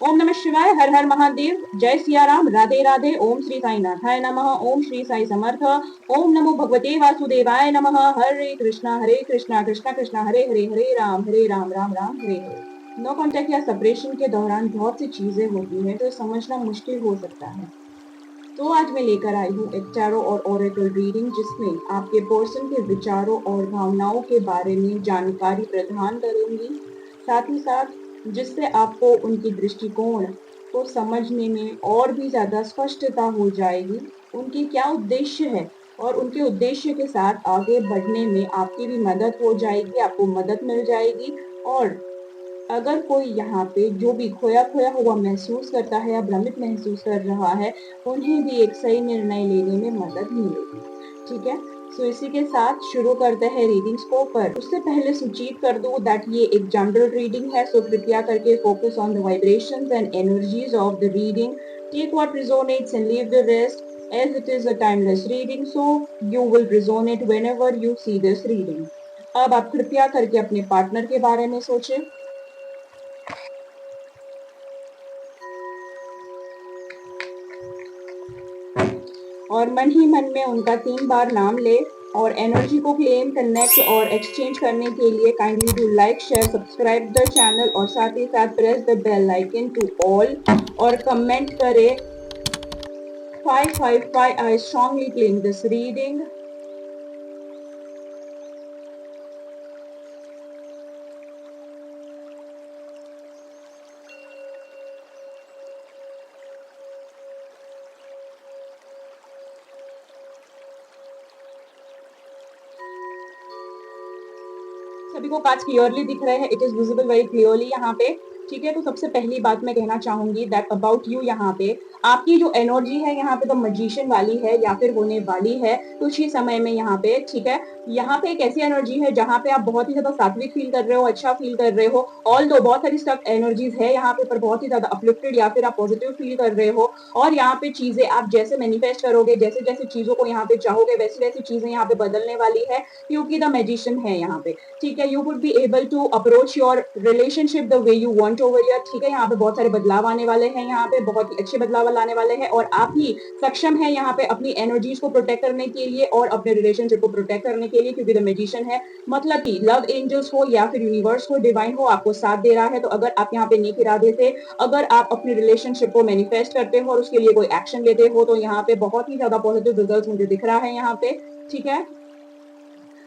ओम नमः शिवाय, हर हर महादेव, जय सिया राम, राधे राधे, ओम श्री साई नाथाय नमः, ओम श्री साई समर्थ, ओम नमो भगवते वासुदेवाय नमः, हरे कृष्णा कृष्णा कृष्णा हरे हरे, हरे राम राम राम हरे हरे। नो कॉन्टेक्ट या सेपरेशन के दौरान बहुत सी चीजें होती हैं तो समझना मुश्किल हो सकता है। तो आज मैं लेकर आई हूँ एक टैरो और ओरेकल रीडिंग जिसमें आपके पर्सन के विचारों और भावनाओं के बारे में जानकारी प्रदान करूंगी, साथ ही साथ जिससे आपको उनकी दृष्टिकोण को समझने में और भी ज्यादा स्पष्टता हो जाएगी, उनकी क्या उद्देश्य है और उनके उद्देश्य के साथ आगे बढ़ने में आपकी भी मदद हो जाएगी, आपको मदद मिल जाएगी। और अगर कोई यहाँ पे जो भी खोया खोया हुआ महसूस करता है या भ्रमित महसूस कर रहा है, उन्हें भी एक सही निर्णय लेने में मदद मिलेगी। ठीक है, सो इसी के साथ शुरू करते हैं रीडिंग्स को। पर उससे पहले सूचित कर दूं दैट ये एक जनरल रीडिंग है, सो कृपया करके focus on the vibrations and energies of the reading. Take what resonates and leave the rest, as it is a timeless reading, so you will resonate whenever you see this reading. अब आप कृपया करके अपने partner के बारे में सोचें और मन ही मन में उनका 3 बार नाम ले और एनर्जी को क्लेम, कनेक्ट और एक्सचेंज करने के लिए kindly do like, share, subscribe the channel और साथ ही साथ press the bell icon to all और कमेंट करें 555 I strongly claim this reading. सभी को कार्ड्स क्लियरली दिख रहे हैं, it is visible very clearly यहाँ पे। ठीक है, तो सबसे पहली बात मैं कहना चाहूंगी दैट अबाउट यू, यहाँ पे आपकी जो एनर्जी है यहाँ पे तो मैजिशियन वाली है या फिर होने वाली है कुछ ही समय में यहाँ पे। ठीक है, यहाँ पे एक ऐसी एनर्जी है जहाँ पे आप बहुत ही ज्यादा सात्विक फील कर रहे हो, अच्छा फील कर रहे हो। ऑल दो बहुत सारी स्टफ एनर्जीज है यहाँ पे, पर बहुत ही ज्यादा अपलिफ्टेड या फिर आप पॉजिटिव फील कर रहे हो। और यहाँ पे चीजें आप जैसे मैनिफेस्ट करोगे, जैसे जैसे चीजों को यहाँ पे चाहोगे, वैसी वैसी चीजें यहाँ पे बदलने वाली है, क्योंकि द मैजिशियन है यहाँ पे। ठीक है, you would be able to approach your relationship the way you want over here. ठीक है, यहाँ पे बहुत सारे बदलाव आने वाले हैं, यहाँ पे बहुत ही अच्छे बदलाव लाने वाले हैं और आप ही सक्षम है यहाँ पे अपनी एनर्जीज को प्रोटेक्ट करने के लिए और अपने रिलेशनशिप को प्रोटेक्ट करने के लिए, क्योंकि द मैजिशियन है। मतलब कि लव एंजल्स हो या फिर यूनिवर्स हो, डिवाइन हो, आपको साथ दे रहा है। तो अगर आप यहाँ पे नेक इरादे से अगर आप अपने रिलेशनशिप को मैनिफेस्ट करते हो और उसके लिए कोई एक्शन लेते हो तो यहाँ पे बहुत ही ज्यादा पॉजिटिव रिजल्ट मुझे दिख रहा है यहाँ पे। ठीक है,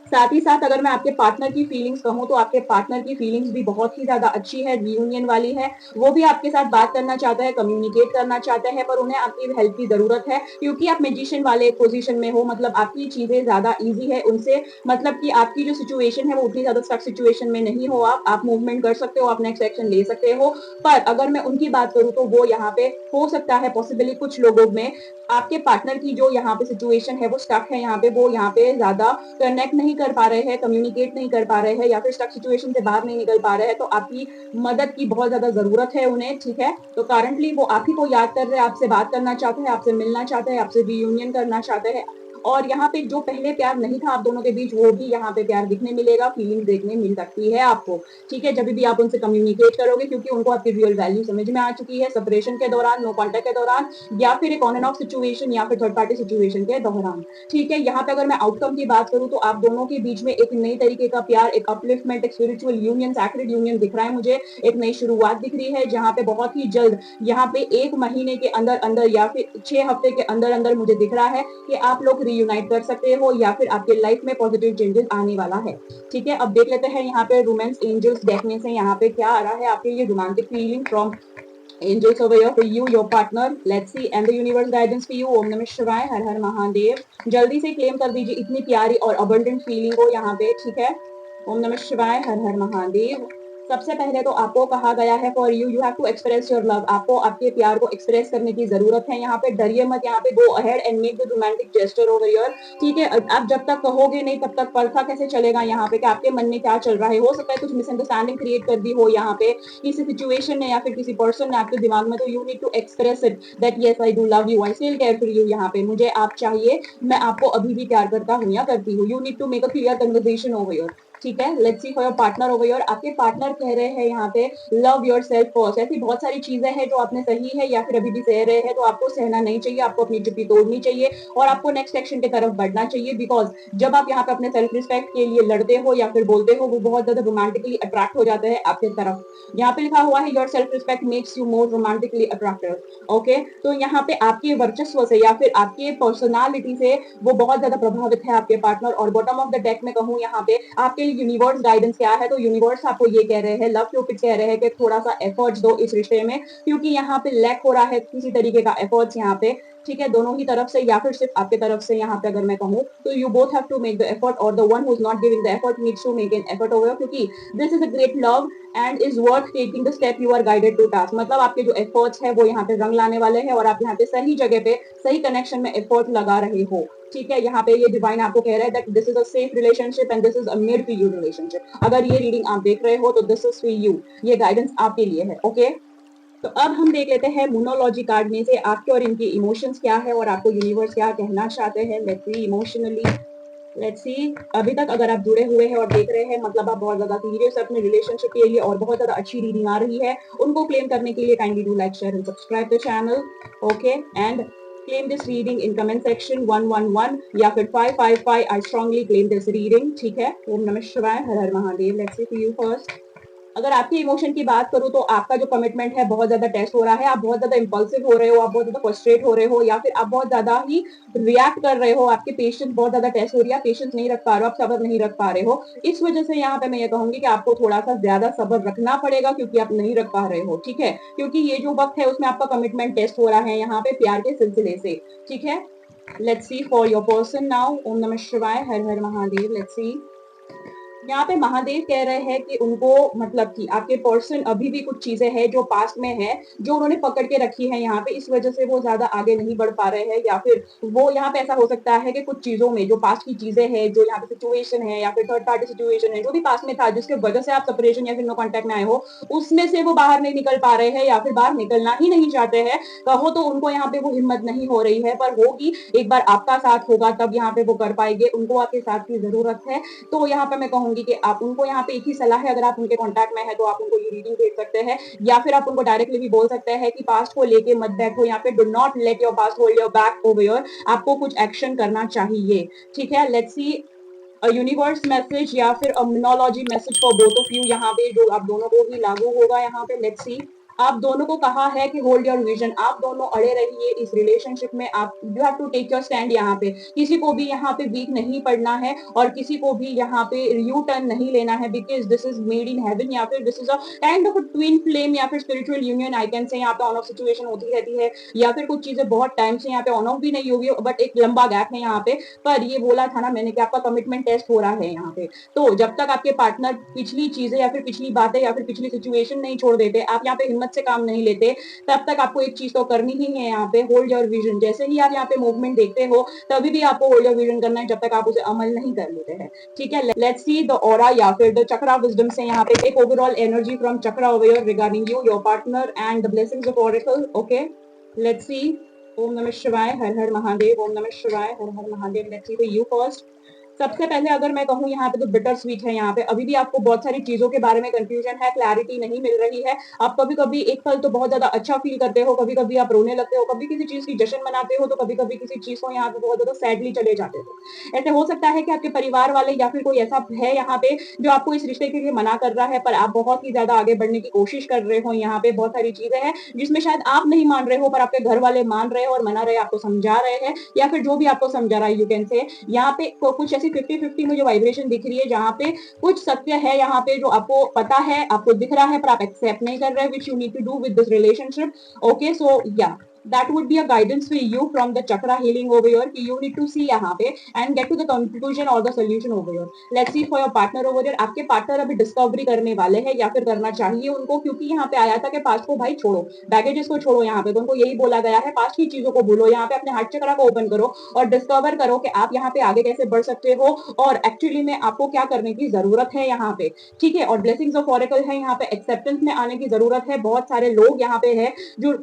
साथ ही साथ अगर मैं आपके पार्टनर की फीलिंग्स कहूँ तो आपके पार्टनर की फीलिंग्स भी बहुत ही ज्यादा अच्छी है, रियूनियन वाली है। वो भी आपके साथ बात करना चाहता है, कम्युनिकेट करना चाहता है, पर उन्हें आपकी हेल्प की जरूरत है क्योंकि आप मैजिशियन वाले पोजीशन में हो। मतलब आपकी चीजें ज्यादा इजी है उनसे, मतलब कि आपकी जो सिचुएशन है वो उतनी ज्यादा स्टक सिचुएशन में नहीं हो। आप मूवमेंट कर सकते हो, आप नेक्स्ट एक्शन ले सकते हो। पर अगर मैं उनकी बात करूँ तो वो यहाँ पे हो सकता है पॉसिबली कुछ लोगों में आपके पार्टनर की जो यहाँ पे सिचुएशन है वो स्टक है यहाँ पे, वो यहाँ पे ज्यादा कनेक्ट नहीं कर पा रहे हैं, कम्युनिकेट नहीं कर पा रहे हैं या फिर स्टक सिचुएशन से बाहर नहीं निकल पा रहे हैं। तो आपकी मदद की बहुत ज्यादा जरूरत है उन्हें। ठीक है, तो करंटली वो आप ही को याद कर रहे हैं, आपसे बात करना चाहते हैं, आपसे मिलना चाहते हैं, आपसे रियूनियन करना चाहते हैं। और यहाँ पे जो पहले प्यार नहीं था आप दोनों के बीच, वो भी यहाँ पे प्यार दिखने मिलेगा, फीलिंग देखने मिल सकती है आपको। ठीक है, जब भी आप उनसे कम्युनिकेट करोगे, क्योंकि उनको आपकी रियल वैल्यू समझ में आ चुकी है, सेपरेशन के दौरान, नो कॉन्टेक्ट के दौरान या फिर एक ऑन एंड ऑफ सिचुएशन या फिर थर्ड पार्टी सिचुएशन के दौरान। ठीक है, यहाँ पे अगर मैं आउटकम की बात करूँ तो आप दोनों के बीच में एक नई तरीके का प्यार, एक अपलिफ्टमेंट, एक स्पिरिचुअल यूनियन, सैक्रेड यूनियन दिख रहा है मुझे। एक नई शुरुआत दिख रही है जहाँ पे बहुत ही जल्द, यहाँ पे 1 महीने के अंदर अंदर या फिर 6 हफ्ते के अंदर अंदर मुझे दिख रहा है कि आप लोग रीयूनाइट कर सकते हो या फिर आपके लाइफ में पॉजिटिव चेंजेस आने वाला है। ठीक है, अब देख लेते हैं यहाँ पे रोमांस एंजल्स देखने से यहाँ पे क्या आ रहा है आपके लिए romantic feeling from angels over here for you, your partner. Let's see and the universe guidance for you. ओम नमः शिवाय, हर हर महादेव। जल्दी से क्लेम कर दीजिए इतनी प्यारी और अबंडेंट फीलिंग को यहाँ पे। ठीक है, ओम नमः शिवाय, हर हर महादेव। सबसे पहले तो आपको कहा गया है for you you have to express your love. आपको आपके प्यार को एक्सप्रेस करने की जरूरत है यहाँ पे। डरिए मत, यहाँ पे go ahead and make the romantic gesture over your. ठीक है, आप जब तक कहोगे नहीं तब तक पता कैसे चलेगा यहाँ पे कि आपके मन में क्या चल रहा है। हो सकता है कुछ मिसअंडरस्टैंडिंग क्रिएट कर दी हो यहाँ पे किसी सिचुएशन ने या फिर किसी पर्सन ने आपके दिमाग में, तो you need to express it that yes I do love you, I still care for you. यहाँ पे मुझे आप चाहिए, मैं आपको अभी भी प्यार करता हूँ या करती हूँ। You need to make a clear conversation over your. ठीक है। Let's see for your partner over your, आपके पार्टनर कह रहे हैं यहाँ पे लव योर सेल्फ फर्स्ट। ऐसी बहुत सारी चीजें हैं जो आपने सही है या फिर अभी भी सह रहे हैं, तो आपको सहना नहीं चाहिए, आपको अपनी चुप्पी तोड़नी चाहिए और आपको नेक्स्ट एक्शन की तरफ बढ़ना चाहिए। बिकॉज जब आप यहाँ पे अपने सेल्फ रिस्पेक्ट के लिए लड़ते हो या फिर बोलते हो, वो बहुत ज्यादा रोमांटिकली अट्रैक्ट हो जाते हैं आपके तरफ। यहाँ पे लिखा हुआ है your self respect makes you more romantically attractive. Okay, तो यहाँ पे आपके वर्चस्व से या फिर आपके पर्सनालिटी से वो बहुत ज्यादा प्रभावित है आपके पार्टनर। और बॉटम ऑफ द डेक में कहूँ यहाँ पे आपके लिए यूनिवर्स गाइडेंस क्या है, तो यूनिवर्स आपको ये कह रहे हैं, लव क्यूपिड कह रहे हैं कि थोड़ा सा एफर्ट्स दो इस रिश्ते में, क्योंकि यहाँ पे लैक हो रहा है किसी तरीके का एफर्ट्स यहाँ पे। ठीक है, दोनों ही तरफ से या फिर सिर्फ आपके तरफ से यहाँ पे अगर मैं कहूँ तो you both have to make the effort, और the one who is not giving the effort needs to make an effort over, क्योंकि this is a great love and is worth taking the step you are guided to task. मतलब आपके जो efforts है वो यहाँ पे रंग लाने वाले हैं और आप यहाँ पे सही जगह पे सही कनेक्शन में एफर्ट लगा रहे हो। ठीक है, यहाँ पे ये डिवाइन आपको कह रहा है that this is a safe relationship and this is a made for you relationship. अगर ये रीडिंग आप देख रहे हो तो दिस इज फॉर यू, ये गाइडेंस आपके लिए है। ओके, तो अब हम देख लेते हैं मोनोलॉजी कार्ड में से आपके और इनके इमोशंस क्या है और आपको यूनिवर्स क्या कहना चाहते हैं। Let's see emotionally, let's see. अभी तक अगर आप जुड़े हुए हैं और देख रहे हैं, मतलब आप बहुत ज्यादा सीरियस अपने रिलेशनशिप के लिए और बहुत ज्यादा अच्छी रीडिंग आ रही है। उनको क्लेम करने के लिए kindly do like share and subscribe the channel. Okay, and claim this reading in comment section 111 या फिर 555। I strongly claim this reading। ठीक है, ओम नमः शिवाय, हर हर Mahadev. Let's see for you first. अगर आपके इमोशन की बात करूं तो आपका जो कमिटमेंट है बहुत ज्यादा टेस्ट हो रहा है। आप बहुत ज्यादा इंपल्सिव हो रहे हो, आप बहुत ज्यादा फ्रस्ट्रेट हो रहे हो या फिर आप बहुत ज्यादा ही रिएक्ट कर रहे हो। आपके पेशेंस बहुत ज्यादा टेस्ट हो रही है, आप पेशेंस नहीं रख पा रहे हो, आप सब्र नहीं रख पा रहे हो। इस वजह से यहाँ पे मैं ये कहूंगी कि आपको थोड़ा सा ज्यादा सब्र रखना पड़ेगा, क्योंकि आप नहीं रख पा रहे हो। ठीक है, क्योंकि ये जो वक्त है उसमें आपका कमिटमेंट टेस्ट हो रहा है यहाँ पे प्यार के सिलसिले से। ठीक है, let's see for your person now. ओम नमः शिवाय, हर हर महादेव। लेट्स सी, यहाँ पे महादेव कह रहे हैं कि उनको, मतलब कि आपके पर्सन अभी भी कुछ चीजें हैं जो पास्ट में है, जो उन्होंने पकड़ के रखी है यहाँ पे, इस वजह से वो ज्यादा आगे नहीं बढ़ पा रहे हैं। या फिर वो यहाँ पे ऐसा हो सकता है कि कुछ चीजों में जो पास्ट की चीजें हैं, जो यहाँ पे सिचुएशन है या फिर थर्ड पार्टी सिचुएशन है जो भी पास्ट में था, जिसके वजह से आप सेपरेशन या फिर नो कॉन्टेक्ट में आए हो, उसमें से वो बाहर नहीं निकल पा रहे हैं या फिर बाहर निकलना ही नहीं चाहते हैं। कहो तो उनको यहाँ पे वो हिम्मत नहीं हो रही है, पर होगी। एक बार आपका साथ होगा तब यहाँ पे वो कर पाएंगे, उनको आपके साथ की जरूरत है। तो यहाँ पे मैं कहूंगी कि आप उनको, यहाँ पे एक ही सलाह है, अगर आप उनके कांटेक्ट में है तो आप उनको ये रीडिंग भेज सकते हैं या फिर आप उनको डायरेक्टली भी बोल सकते हैं कि पास्ट को लेके मत बैठो यहाँ पे, do not let your past hold your back over your, आपको कुछ एक्शन करना चाहिए। ठीक है, let's see a universe message या फिर अ मोनोलॉजी message for both of you, यहाँ पे जो आप दोनों को ही लागू होगा यहाँ पे। लेट्स सी, आप दोनों को कहा है कि होल्ड योर विजन, आप दोनों अड़े रहिए इस रिलेशनशिप में। आप you have to take your stand यहाँ पे, किसी को भी यहाँ पे वीक नहीं पड़ना है और किसी को भी यहाँ पे यू टर्न नहीं लेना है, because this is made in heaven या फिर this is a kind of a twin flame या फिर spiritual union. I can say यहाँ पे ऑन ऑफ सिचुएशन होती रहती है या फिर कुछ चीजें बहुत टाइम से यहाँ पे ऑन ऑफ भी नहीं होगी, बट एक लंबा गैप है यहाँ पे। पर ये बोला था ना मैंने कि आपका कमिटमेंट टेस्ट हो रहा है यहाँ पे। तो जब तक आपके पार्टनर पिछली चीजें या फिर पिछली बातें या फिर पिछली सिचुएशन नहीं छोड़ देते, आप यहाँ पे हिम्मत से काम नहीं लेते, तब तक आपको एक चीज तो करनी ही है यहाँ पे, होल्ड योर विजन। जैसे ही आप यहाँ पे मूवमेंट देखते हो तभी भी आपको होल्ड योर विजन करना है, जब तक आप उसे अमल नहीं कर लेते हैं। ठीक है, लेट्स सी द ऑरा या फिर द चक्रा विजडम से यहाँ पे एक overall energy from chakra over regarding you, your partner and the blessings of oracle. Okay, let's see. ओम नमः शिवाय, हर हर महादेव। ओम नमः शिवाय, हर हर Mahadev. Let's see for you first. सबसे पहले अगर मैं कहूँ यहाँ पे तो बिटर स्वीट है यहाँ पे, अभी भी आपको बहुत सारी चीजों के बारे में कंफ्यूजन है, क्लैरिटी नहीं मिल रही है। आप कभी कभी एक पल तो बहुत ज्यादा अच्छा फील करते हो, कभी कभी आप रोने लगते हो, कभी किसी चीज की जश्न मनाते हो, तो कभी कभी किसी चीज को यहाँ पे बहुत ज्यादा सैडली चले जाते हो। ऐसे हो सकता है कि आपके परिवार वाले या फिर कोई ऐसा है यहाँ पे जो आपको इस रिश्ते के लिए मना कर रहा है, पर आप बहुत ही ज्यादा आगे बढ़ने की कोशिश कर रहे हो। यहाँ पे बहुत सारी चीजें हैं जिसमें शायद आप नहीं मान रहे हो, पर आपके घर वाले मान रहे हो और मना रहे, आपको समझा रहे हैं या फिर जो भी आपको समझा रहा है, यू कैन से यहाँ पे कुछ ऐसी 50-50 मुझे वाइब्रेशन दिख रही है, जहाँ पे कुछ सत्य है यहाँ पे जो आपको पता है, आपको दिख रहा है, पर आप एक्सेप्ट नहीं कर रहे, which you need to do with this relationship. Okay, so या that would be a guidance for you from the chakra healing over here कि you need to see यहाँ पे and get to the conclusion or the solution over here. Let's see for your partner over here। आपके partner अभी discovery करने वाले हैं या फिर करना चाहिए उनको, क्योंकि यहाँ पे आया था कि पास्ट को भाई छोड़ो, बैगेजेस को छोड़ो। यहाँ पे तो उनको यही बोला गया है, पास्ट की चीजों को भूलो, यहाँ पे अपने हार्ट चक्रा को ओपन करो और डिस्कवर करो कि आप यहाँ पे आगे कैसे बढ़ सकते हो और एक्चुअली में आपको क्या करने की जरूरत है यहाँ पे। ठीक है, और ब्लेसिंग्स ऑफ ऑरेकल है यहाँ पे, एक्सेप्टेंस में आने की जरूरत है। बहुत सारे लोग यहाँ पे है जो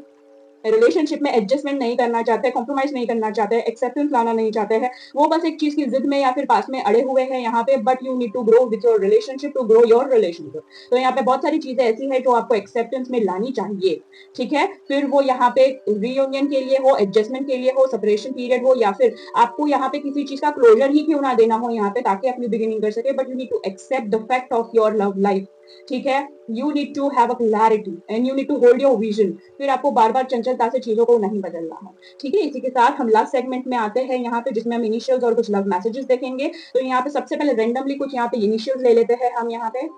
रिलेशनशिप में एडजस्टमेंट नहीं करना चाहते, कॉम्प्रोमाइज नहीं करना चाहते, एक्सेप्टेंस लाना नहीं चाहते हैं, वो बस एक चीज की जिद में या फिर पास में अड़े हुए हैं यहाँ पे, but you need to grow with your relationship to grow your relationship. तो यहाँ पे बहुत सारी चीजें ऐसी है जो आपको एक्सेप्टेंस में लानी चाहिए, ठीक है। फिर वो यहाँ पे रीयूनियन के लिए हो, एडजस्टमेंट के लिए हो, सेपरेशन पीरियड हो, या फिर आपको यहाँ पे किसी चीज का क्लोजर ही क्यों ना देना हो यहाँ पे, ताकि अपनी बिगिनिंग कर सके, but you need to accept the fact of your love life, ठीक है। You need to have a clarity and you need to hold your vision. फिर आपको बार बार चंचलता से चीजों को नहीं बदलना है, ठीक है। इसी के साथ हम लास्ट सेगमेंट में आते हैं यहाँ पे, जिसमें हम इनिशियल्स और कुछ लव मैसेजेस देखेंगे। तो यहाँ पे सबसे पहले रेंडमली कुछ यहाँ पे इनिशियल्स ले लेते हैं हम यहाँ पे।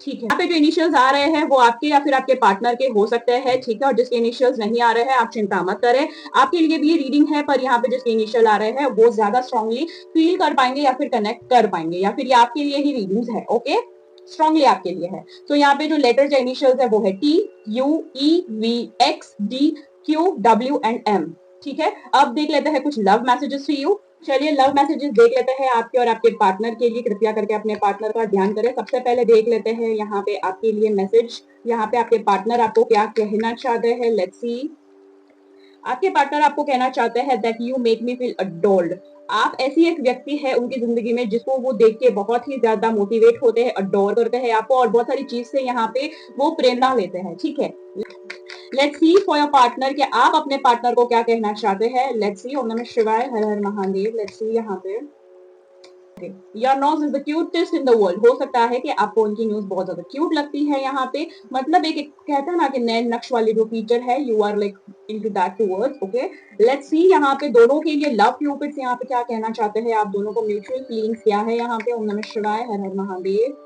ठीक है, यहाँ पे जो इनिशियल्स आ रहे हैं वो आपके या फिर आपके पार्टनर के हो सकते हैं, ठीक है। और जिसके इनिशियल्स नहीं आ रहे हैं आप चिंता मत करें, आपके लिए भी ये रीडिंग है, पर यहाँ पे जिसके इनिशियल आ रहे हैं वो ज्यादा स्ट्रांगली फील कर पाएंगे या फिर कनेक्ट कर पाएंगे, या फिर ये आपके लिए ही रीडिंग्स है, ओके, स्ट्रांगली आपके लिए है। तो यहाँ पे जो लेटर जो इनिशियल्स है वो है T, U, E, V, X, D, Q, W and M, ठीक है। अब देख लेते हैं कुछ लव मैसेजेस फॉर यू। चलिए लव मैसेजेस देख लेते हैं आपके और आपके पार्टनर के लिए। कृपया करके अपने पार्टनर का ध्यान करें। सबसे पहले देख लेते हैं यहाँ पे आपके लिए मैसेज, यहाँ पे आपके पार्टनर आपको क्या कहना चाहते हैं। लेट्स सी, आपके पार्टनर आपको कहना चाहते हैं that you make me feel adored. आप ऐसी एक व्यक्ति है उनकी जिंदगी में जिसको वो देख के बहुत ही ज्यादा मोटिवेट होते हैं, अडोर करते हैं आपको, और बहुत सारी चीज से यहाँ पे वो प्रेरणा लेते हैं, ठीक है। Let's see for your partner कि आप अपने पार्टनर को क्या कहना चाहते हैं। लेट्स सी, ओम नमः शिवाय, हर हर महादेव। लेट्स सी यहाँ पे, your nose is the cutest in the world. हो सकता है कि आपको उनकी न्यूज बहुत ज्यादा क्यूट लगती है यहाँ पे, मतलब एक कहता है ना कि नैन नक्श वाली जो फीचर है, you are like into that towards, okay. Let's see यहाँ पे दोनों के लिए लव क्यूपिड्स यहाँ पे क्या कहना चाहते हैं, आप दोनों को म्यूचुअल फीलिंग्स क्या है यहाँ पे। ओम नमः शिवाय, हर हर Mahadev.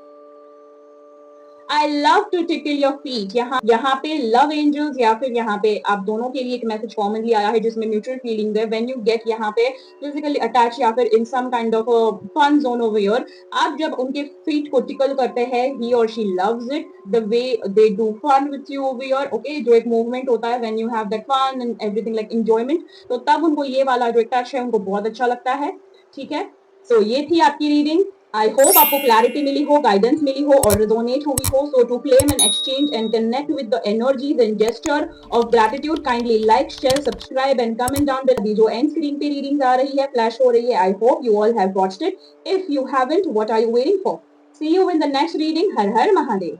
I love to tickle your feet। यहाँ पे लव एंजल्स या फिर यहाँ पे आप दोनों के लिए एक मैसेज कॉमनली आया है जिसमें म्यूचुअल फीलिंग है। व्हेन यू गेट यहाँ पे फिजिकली अटैच या फिर in some kind of fun zone over here, आप जब उनके फीट को टिकल करते हैं, ही और she loves it the way they do fun with you over here, okay. जो एक मूवमेंट होता है when you have that fun and everything like enjoyment, तो तब उनको ये वाला जो एक टच है उनको बहुत अच्छा लगता है, ठीक है। सो ये थी आपकी रीडिंग। आई होप आपको क्लैरिटी मिली हो, गाइडेंस मिली हो और रेजोनेट हुई हो। So to claim and exchange and connect with the energies and gesture of gratitude, kindly like, share, subscribe and comment down below. जो एंड स्क्रीन पे रीडिंग्स आ रही है, फ्लैश हो रही है, I hope you all have watched it. If you haven't, what are you waiting for? See you in the next reading. हर हर महादेव।